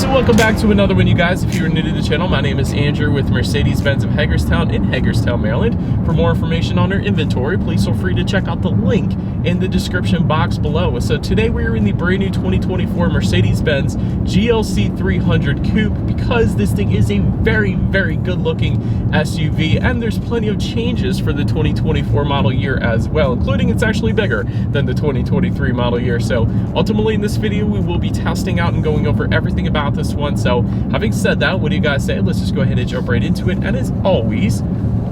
So welcome back to another one, you guys. If you're new to the channel, my name is Andrew with Mercedes-Benz of Hagerstown in Hagerstown, Maryland. For more information on our inventory, please feel free to check out the link in the description box below. So today we are in the brand new 2024 Mercedes-Benz GLC 300 Coupe, because this thing is a very, very good looking SUV, and there's plenty of changes for the 2024 model year as well, including it's actually bigger than the 2023 model year. So ultimately in this video, we will be testing out and going over everything about this one. So having said that, what do you guys say? Let's just go ahead and jump right into it. And as always,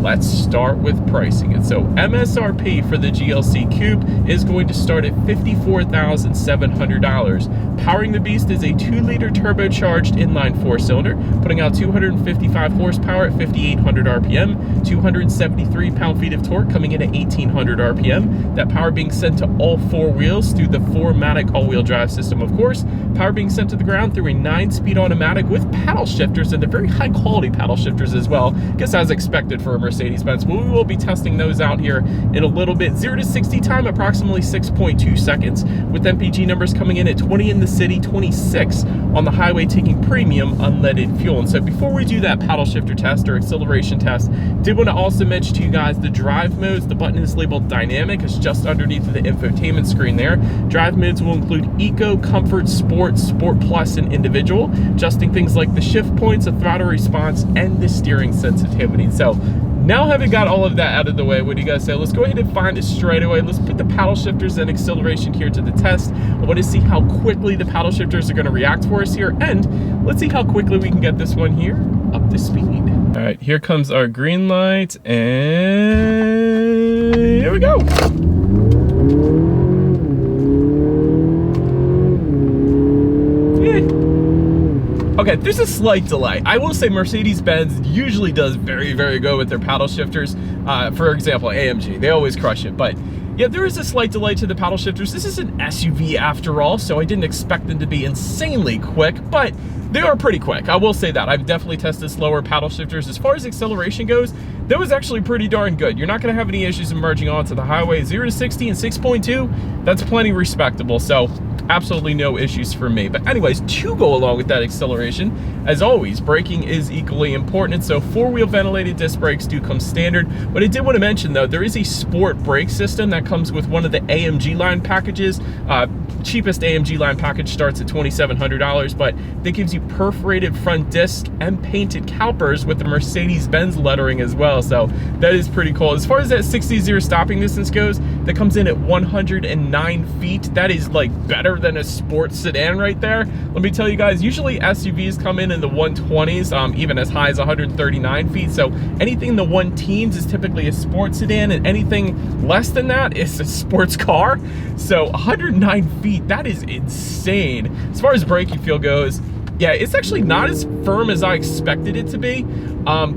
let's start with pricing it. So MSRP for the GLC Coupe is going to start at $54,700. Powering the beast is a 2-liter turbocharged inline 4-cylinder, putting out 255 horsepower at 5,800 RPM, 273 pound-feet of torque coming in at 1,800 RPM. That power being sent to all 4 wheels through the 4MATIC all-wheel drive system, of course. Power being sent to the ground through a 9-speed automatic with paddle shifters, and the very high-quality paddle shifters as well. I guess as expected for a Mercedes-Benz. Well, we will be testing those out here in a little bit. 0 to 60 time, approximately 6.2 seconds, with MPG numbers coming in at 20 in the city, 26 on the highway, taking premium unleaded fuel. And so before we do that paddle shifter test or acceleration test, did want to also mention to you guys the drive modes. The button is labeled dynamic. It's just underneath the infotainment screen there. Drive modes will include Eco, Comfort, Sport, Sport Plus, and Individual, adjusting things like the shift points, the throttle response, and the steering sensitivity. So now having got all of that out of the way, what do you guys say? Let's go ahead and find it straight away. Let's put the paddle shifters and acceleration here to the test. I want to see how quickly the paddle shifters are going to react for us here, and let's see how quickly we can get this one here up to speed. All right, here comes our green light, and here we go. Okay, there's a slight delay. I will say Mercedes-Benz usually does very, very good with their paddle shifters. For example, AMG, they always crush it. But yeah, there is a slight delay to the paddle shifters. This is an SUV after all, so I didn't expect them to be insanely quick, but they are pretty quick. I will say that. I've definitely tested slower paddle shifters. As far as acceleration goes, that was actually pretty darn good. You're not gonna have any issues emerging onto the highway. 0 to 60 in 6.2, that's plenty respectable. So absolutely no issues for me. But anyways, to go along with that acceleration, as always, braking is equally important. So 4-wheel ventilated disc brakes do come standard. What I did want to mention though, there is a sport brake system that comes with one of the AMG line packages. Cheapest AMG line package starts at $2,700, but that gives you perforated front disc and painted calipers with the Mercedes-Benz lettering as well. So that is pretty cool. As far as that 60-0 stopping distance goes, that comes in at 109 feet. That is like better than a sports sedan right there. Let me tell you guys, usually SUVs come in the 120s, even as high as 139 feet. So anything in the 1-teens is typically a sports sedan, and anything less than that is a sports car. So 109 feet, that is insane. As far as braking feel goes, yeah, it's actually not as firm as I expected it to be.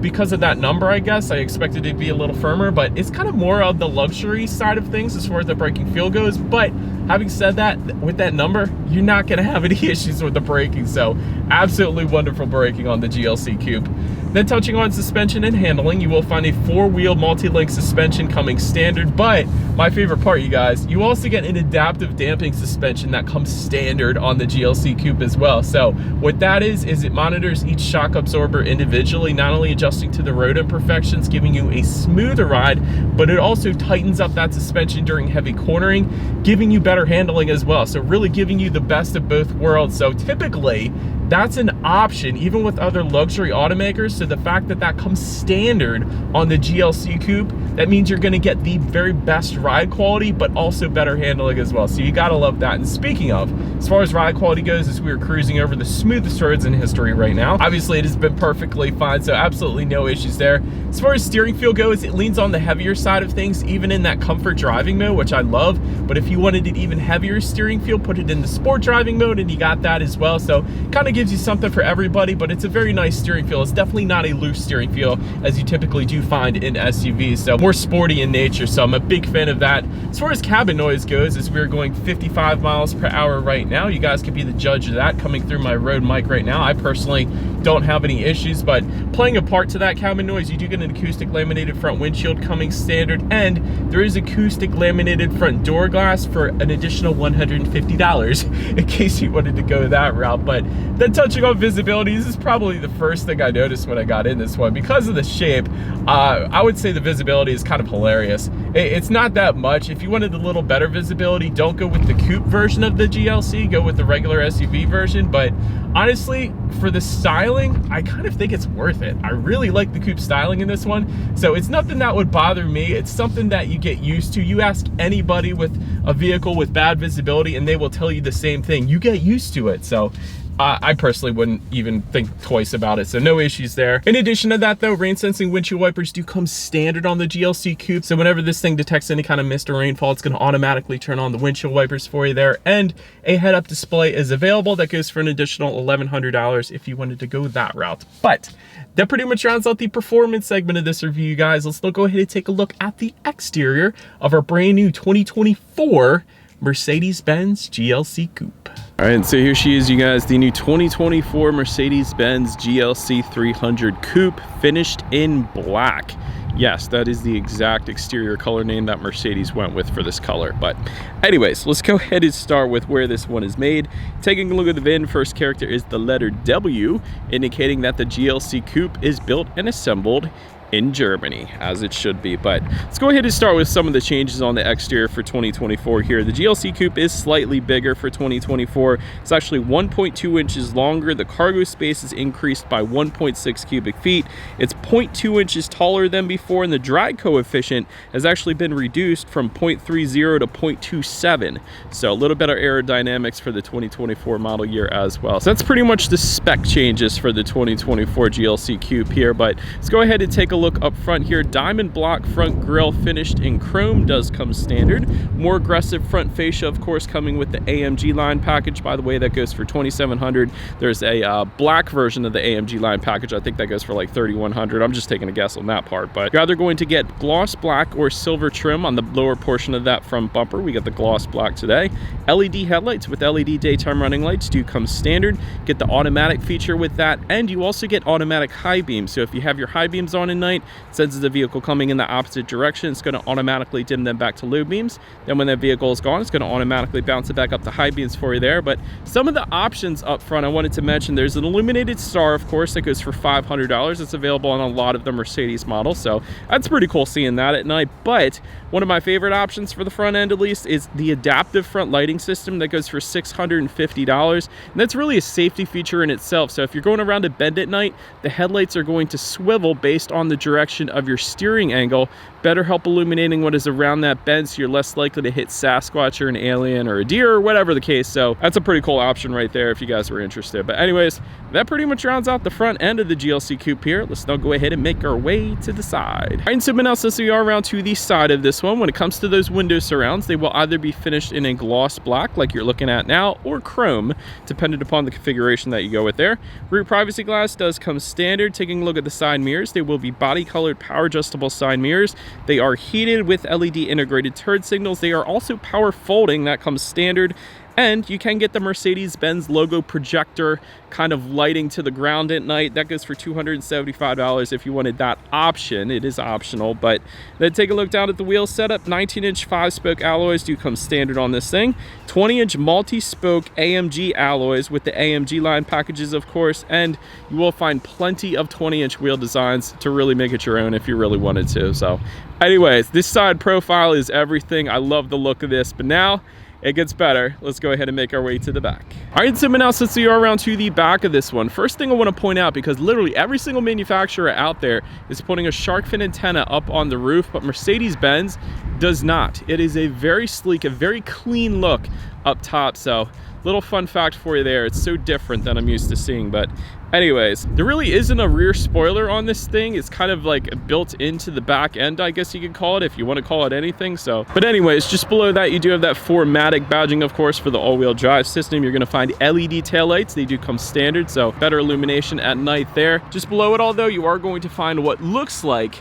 Because of that number, I guess. I expected it to be a little firmer, but it's kind of more of the luxury side of things as far as the braking feel goes. But having said that, with that number, you're not gonna have any issues with the braking. So absolutely wonderful braking on the GLC Coupe. Then touching on suspension and handling, you will find a 4-wheel multi-link suspension coming standard, but my favorite part, you guys, you also get an adaptive damping suspension that comes standard on the GLC Coupe as well. So what that is it monitors each shock absorber individually, not only adjusting to the road imperfections, giving you a smoother ride, but it also tightens up that suspension during heavy cornering, giving you better handling as well. So really giving you the best of both worlds. So typically, that's an option even with other luxury automakers. So the fact that that comes standard on the GLC Coupe, that means you're gonna get the very best ride quality, but also better handling as well. So you gotta love that. And speaking of, as far as ride quality goes, as we are cruising over the smoothest roads in history right now, obviously it has been perfectly fine, so absolutely no issues there. As far as steering feel goes, it leans on the heavier side of things, even in that comfort driving mode, which I love. But if you wanted an even heavier steering feel, put it in the sport driving mode, and you got that as well. So kind of gives you something for everybody, but it's a very nice steering feel. It's definitely not a loose steering feel as you typically do find in SUVs, so more sporty in nature. So I'm a big fan of that. As far as cabin noise goes, as we're going 55 miles per hour right now, you guys can be the judge of that coming through my Rode mic right now. I personally don't have any issues, but playing a part to that cabin noise, you do get an acoustic laminated front windshield coming standard, and there is acoustic laminated front door glass for an additional $150 in case you wanted to go that route. But that Then touching on visibility, this is probably the first thing I noticed when I got in this one. Because of the shape, I would say the visibility is kind of hilarious. It's not that much. If you wanted a little better visibility, don't go with the coupe version of the GLC, go with the regular SUV version. But honestly, for the styling, I kind of think it's worth it. I really like the coupe styling in this one. So it's nothing that would bother me. It's something that you get used to. You ask anybody with a vehicle with bad visibility and they will tell you the same thing. You get used to it. So I personally wouldn't even think twice about it, so no issues there. In addition to that though, rain sensing windshield wipers do come standard on the GLC Coupe, so whenever this thing detects any kind of mist or rainfall, it's going to automatically turn on the windshield wipers for you there. And a head-up display is available that goes for an additional $1,100 if you wanted to go that route. But that pretty much rounds out the performance segment of this review, you guys. Let's go ahead and take a look at the exterior of our brand new 2024 Mercedes-Benz GLC Coupe. All right, so here she is, you guys, the new 2024 Mercedes-Benz GLC 300 Coupe, finished in black. Yes, that is the exact exterior color name that Mercedes went with for this color. But anyways, let's go ahead and start with where this one is made. Taking a look at the VIN, first character is the letter W, indicating that the GLC Coupe is built and assembled in Germany, as it should be. But let's go ahead and start with some of the changes on the exterior for 2024 here. The GLC Coupe is slightly bigger for 2024. It's actually 1.2 inches longer. The cargo space is increased by 1.6 cubic feet. It's 0.2 inches taller than before, and the drag coefficient has actually been reduced from 0.30 to 0.27. So a little better aerodynamics for the 2024 model year as well. So that's pretty much the spec changes for the 2024 GLC Coupe here. But let's go ahead and take a look up front here. Diamond block front grille finished in chrome does come standard. More aggressive front fascia, of course, coming with the AMG line package. By the way, that goes for $2,700. There's a black version of the AMG line package. I think that goes for like $3,100. I'm just taking a guess on that part. But you're either going to get gloss black or silver trim on the lower portion of that front bumper. We got the gloss black today. LED headlights with LED daytime running lights do come standard. Get the automatic feature with that, and you also get automatic high beams. So if you have your high beams on in night, senses the vehicle coming in the opposite direction, it's going to automatically dim them back to low beams. Then when that vehicle is gone, it's going to automatically bounce it back up to high beams for you there. But some of the options up front I wanted to mention, there's an illuminated star, of course, that goes for $500. It's available on a lot of the Mercedes models, so that's pretty cool seeing that at night. But one of my favorite options for the front end, at least, is the adaptive front lighting system that goes for $650. And that's really a safety feature in itself. So if you're going around a bend at night, the headlights are going to swivel based on the direction of your steering angle, better help illuminating what is around that bend, so you're less likely to hit Sasquatch or an alien or a deer or whatever the case. So that's a pretty cool option right there if you guys were interested. But anyways, that pretty much rounds out the front end of the GLC Coupe here. Let's now go ahead and make our way to the side. All right, and so now since we are around to the side of this one, when it comes to those window surrounds, they will either be finished in a gloss black like you're looking at now, or chrome, depending upon the configuration that you go with there. Rear privacy glass does come standard. Taking a look at the side mirrors, they will be body colored power adjustable side mirrors. They are heated with LED integrated turn signals. They are also power folding, that comes standard. And you can get the Mercedes-Benz logo projector kind of lighting to the ground at night. That goes for $275 if you wanted that option. It is optional. But then take a look down at the wheel setup. 19-inch 5-spoke alloys do come standard on this thing. 20-inch multi-spoke AMG alloys with the AMG line packages, of course. And you will find plenty of 20-inch wheel designs to really make it your own if you really wanted to. So anyways, this side profile is everything. I love the look of this. But now it gets better. Let's go ahead and make our way to the back. All right, so now since we are around to the back of this one, first thing I want to point out, because literally every single manufacturer out there is putting a shark fin antenna up on the roof, but Mercedes-Benz does not. It is a very sleek, a very clean look up top. So little fun fact for you there. It's so different than I'm used to seeing. But anyways, there really isn't a rear spoiler on this thing. It's kind of like built into the back end, I guess you could call it, if you want to call it anything. So, but anyways, just below that, you do have that 4MATIC badging, of course, for the all-wheel drive system. You're going to find LED taillights. They do come standard, so better illumination at night there. Just below it all, though, you are going to find what looks like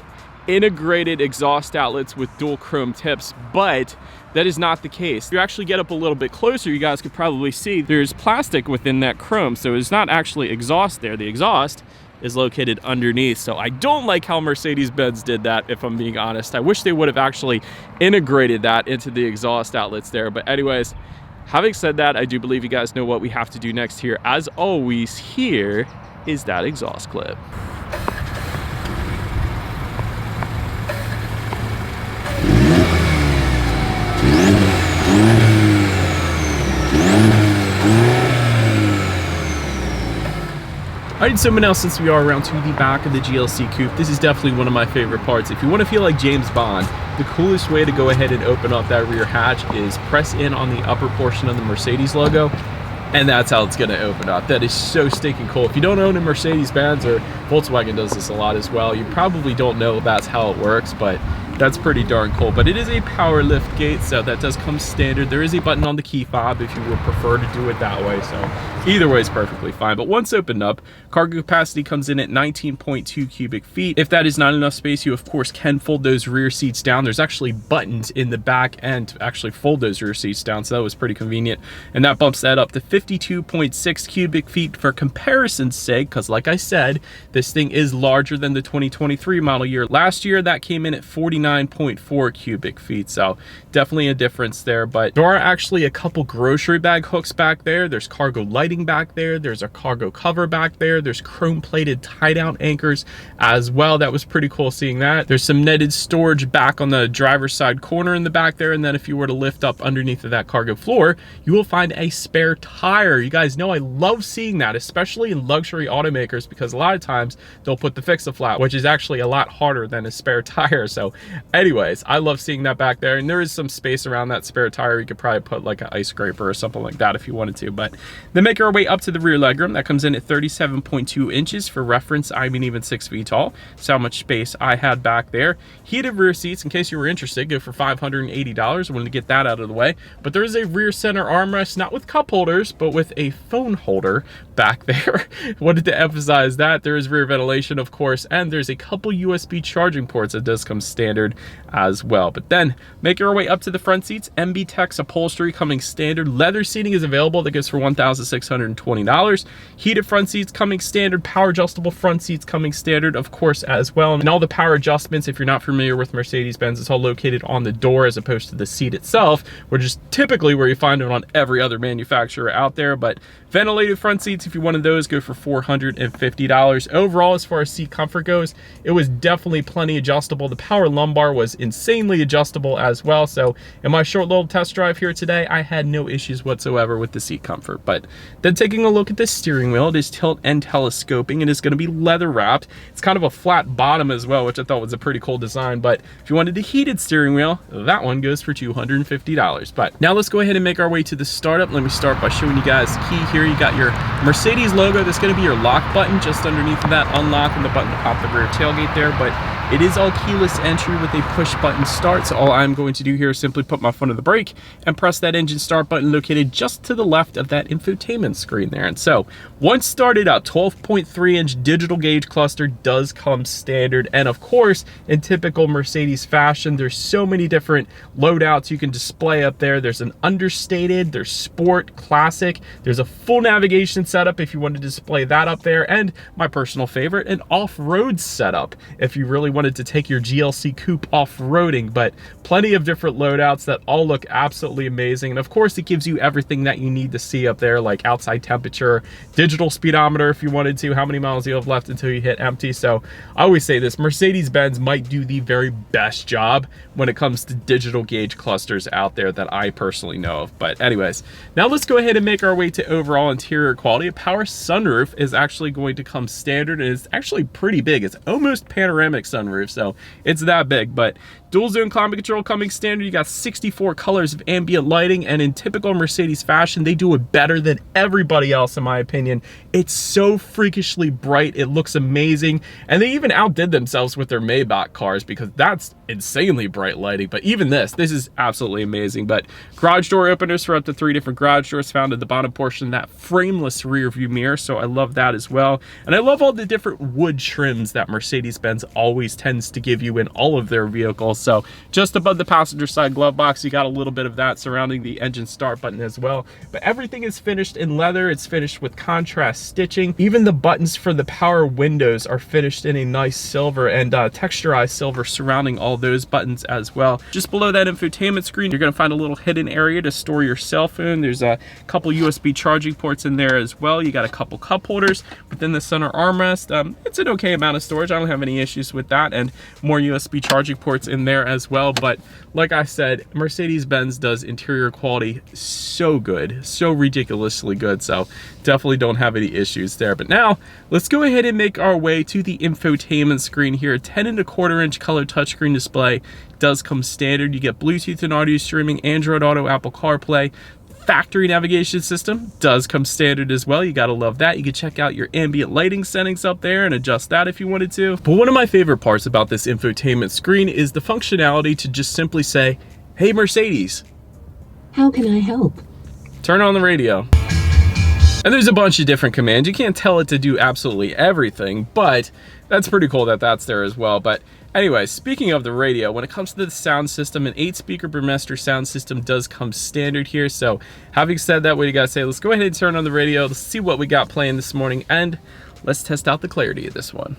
integrated exhaust outlets with dual chrome tips, but that is not the case. If you actually get up a little bit closer, you guys could probably see there's plastic within that chrome, so it's not actually exhaust there. The exhaust is located underneath. So I don't like how Mercedes-Benz did that, if I'm being honest. I wish they would have actually integrated that into the exhaust outlets there. But anyways, Having said that, I do believe you guys know what we have to do next here. As always, here is that exhaust clip. Alright, so now since we are around to the back of the GLC Coupe, this is definitely one of my favorite parts. If you want to feel like James Bond, the coolest way to go ahead and open up that rear hatch is press in on the upper portion of the Mercedes logo, and that's how it's going to open up. That is so stinking cool. If you don't own a Mercedes-Benz, or Volkswagen does this a lot as well, you probably don't know that's how it works, but that's pretty darn cool. But it is a power lift gate, so that does come standard. There is a button on the key fob if you would prefer to do it that way, so either way is perfectly fine. But once opened up, cargo capacity comes in at 19.2 cubic feet. If that is not enough space, you of course can fold those rear seats down. There's actually buttons in the back end to actually fold those rear seats down, so that was pretty convenient. And that bumps that up to 52.6 cubic feet for comparison's sake, because like I said, this thing is larger than the 2023 model year. Last year, that came in at 49.4 cubic feet, so definitely a difference there. But there are actually a couple grocery bag hooks back there. There's cargo lighting back there. There's a cargo cover back there. There's chrome plated tie-down anchors as well. That was pretty cool seeing that. There's some netted storage back on the driver's side corner in the back there, and then if you were to lift up underneath of that cargo floor, you will find a spare tire. You guys know I love seeing that, especially in luxury automakers, because a lot of times they'll put the fix-a-flat, which is actually a lot harder than a spare tire. So anyways, I love seeing that back there, and there is some space around that spare tire. You could probably put like an ice scraper or something like that if you wanted to. But then make our way up to the rear legroom. That comes in at 37.2 inches. For reference, I'm even 6 feet tall. That's how much space I had back there. Heated rear seats, in case you were interested, go for $580. I wanted to get that out of the way. But there is a rear center armrest, not with cup holders, but with a phone holder back there. Wanted to emphasize that. There is rear ventilation, of course, and there's a couple USB charging ports that does come standard as well. But then making our way up to the front seats, MB-Tex upholstery coming standard. Leather seating is available. That goes for $1,620. Heated front seats coming standard. Power adjustable front seats coming standard, of course, as well. And all the power adjustments, if you're not familiar with Mercedes-Benz, it's all located on the door as opposed to the seat itself, which is typically where you find it on every other manufacturer out there. But ventilated front seats, if you wanted those, go for $450. Overall, as far as seat comfort goes, it was definitely plenty adjustable. The power lumbar was insanely adjustable as well. So in my short little test drive here today, I had no issues whatsoever with the seat comfort. But then taking a look at the steering wheel, it is tilt and telescoping. It is going to be leather wrapped. It's kind of a flat bottom as well, which I thought was a pretty cool design. But if you wanted the heated steering wheel, that one goes for $250. But now let's go ahead and make our way to the startup. Let me start by showing you guys the key here. You got your Mercedes logo. That's going to be your lock button just underneath of that unlock, and the button to pop the rear tailgate there. But it is all keyless entry with a push button start. So all I'm going to do here is simply put my foot on the brake and press that engine start button located just to the left of that infotainment screen there. And so once started up, 12.3 inch digital gauge cluster does come standard. And of course, in typical Mercedes fashion, there's so many different loadouts you can display up there. There's an understated, there's sport, classic, there's a full navigation setup if you want to display that up there, and my personal favorite, an off-road setup if you really wanted to take your GLC Coupe off-roading. But plenty of different loadouts that all look absolutely amazing. And of course, it gives you everything that you need to see up there, like outside temperature, digital speedometer if you wanted to, how many miles you have left until you hit empty. So I always say this, Mercedes-Benz might do the very best job when it comes to digital gauge clusters out there that I personally know of. But anyways, now let's go ahead and make our way to overall interior quality. A power sunroof is actually going to come standard, and it's actually pretty big. It's almost panoramic sunroof, so it's that big. But dual zone climate control coming standard. You got 64 colors of ambient lighting, and in typical Mercedes fashion, they do it better than everybody else, in my opinion. It's so freakishly bright. It looks amazing, and they even outdid themselves with their Maybach cars, because that's insanely bright lighting. But even this is absolutely amazing. But garage door openers for up to 3 different garage doors found at the bottom portion of that frameless rear view mirror, so I love that as well. And I love all the different wood trims that Mercedes-Benz always tends to give you in all of their vehicles. So just above the passenger side glove box, you got a little bit of that surrounding the engine start button as well. But everything is finished in leather. It's finished with contrast stitching. Even the buttons for the power windows are finished in a nice silver and texturized silver surrounding all those buttons as well. Just below that infotainment screen, you're going to find a little hidden area to store your cell phone. There's a couple USB charging ports in there as well. You got a couple cup holders within the center armrest. It's an okay amount of storage. I don't have any issues with that, and more USB charging ports in there as well. But like I said, Mercedes-Benz does interior quality so good, so ridiculously good, so definitely don't have any issues there. But now let's go ahead and make our way to the infotainment screen here. 10.25-inch color touchscreen display does come standard. You get Bluetooth and audio streaming, Android Auto, Apple CarPlay. Factory navigation system does come standard as well. You gotta love that. You can check out your ambient lighting settings up there and adjust that if you wanted to. But one of my favorite parts about this infotainment screen is the functionality to just simply say, "Hey Mercedes, how can I help?" Turn on the radio. And there's a bunch of different commands. You can't tell it to do absolutely everything, but that's pretty cool that that's there as well. But anyway, speaking of the radio, when it comes to the sound system, an 8-speaker Burmester sound system does come standard here. So having said that, what you gotta say, let's go ahead and turn on the radio. Let's see what we got playing this morning, and let's test out the clarity of this one.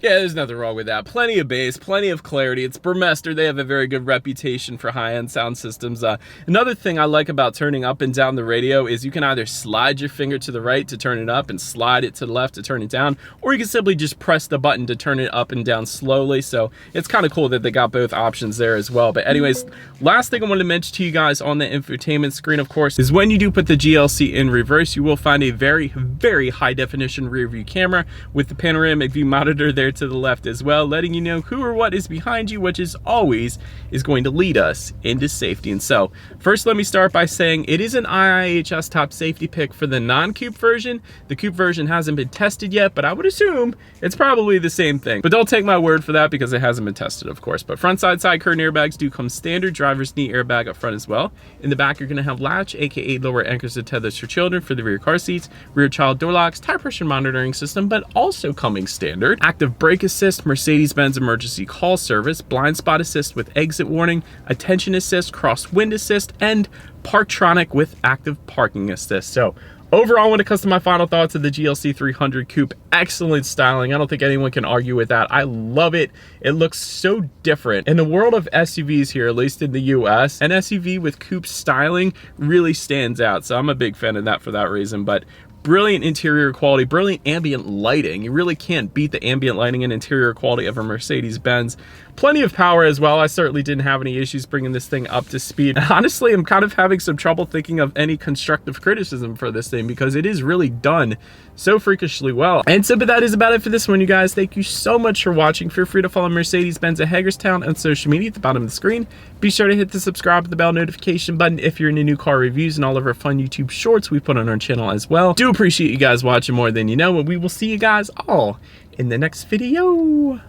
Yeah, there's nothing wrong with that. Plenty of bass, plenty of clarity. It's Burmester. They have a very good reputation for high-end sound systems. Another thing I like about turning up and down the radio is you can either slide your finger to the right to turn it up and slide it to the left to turn it down, or you can simply just press the button to turn it up and down slowly. So it's kind of cool that they got both options there as well. But anyways, last thing I wanted to mention to you guys on the infotainment screen, of course, is when you do put the GLC in reverse, you will find a very, very high-definition rear-view camera with the panoramic view monitor there to the left as well, letting you know who or what is behind you, which is always going to lead us into safety. And so first, let me start by saying it is an IIHS top safety pick for the non-Coupe version. The Coupe version hasn't been tested yet, but I would assume it's probably the same thing. But don't take my word for that because it hasn't been tested, of course. But front side curtain airbags do come standard. Driver's knee airbag up front as well. In the back, you're going to have latch, aka lower anchors and tethers for children for the rear car seats, rear child door locks, tire pressure monitoring system, but also coming standard, active brake assist, Mercedes-Benz emergency call service, blind spot assist with exit warning, attention assist, crosswind assist, and Parktronic with active parking assist. So overall, when it comes to my final thoughts of the GLC 300 Coupe, excellent styling. I don't think anyone can argue with that. I love it. It looks so different. In the world of SUVs here, at least in the US, an SUV with Coupe styling really stands out. So I'm a big fan of that for that reason. But brilliant interior quality, brilliant ambient lighting. You really can't beat the ambient lighting and interior quality of a Mercedes-Benz. Plenty of power as well. I certainly didn't have any issues bringing this thing up to speed. And honestly, I'm kind of having some trouble thinking of any constructive criticism for this thing because it is really done so freakishly well. And so, but that is about it for this one, you guys. Thank you so much for watching. Feel free to follow Mercedes-Benz at Hagerstown on social media at the bottom of the screen. Be sure to hit the subscribe and the bell notification button if you're into new car reviews and all of our fun YouTube shorts we put on our channel as well. Do appreciate you guys watching more than you know, and we will see you guys all in the next video.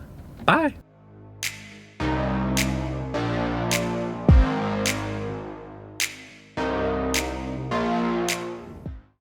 Bye.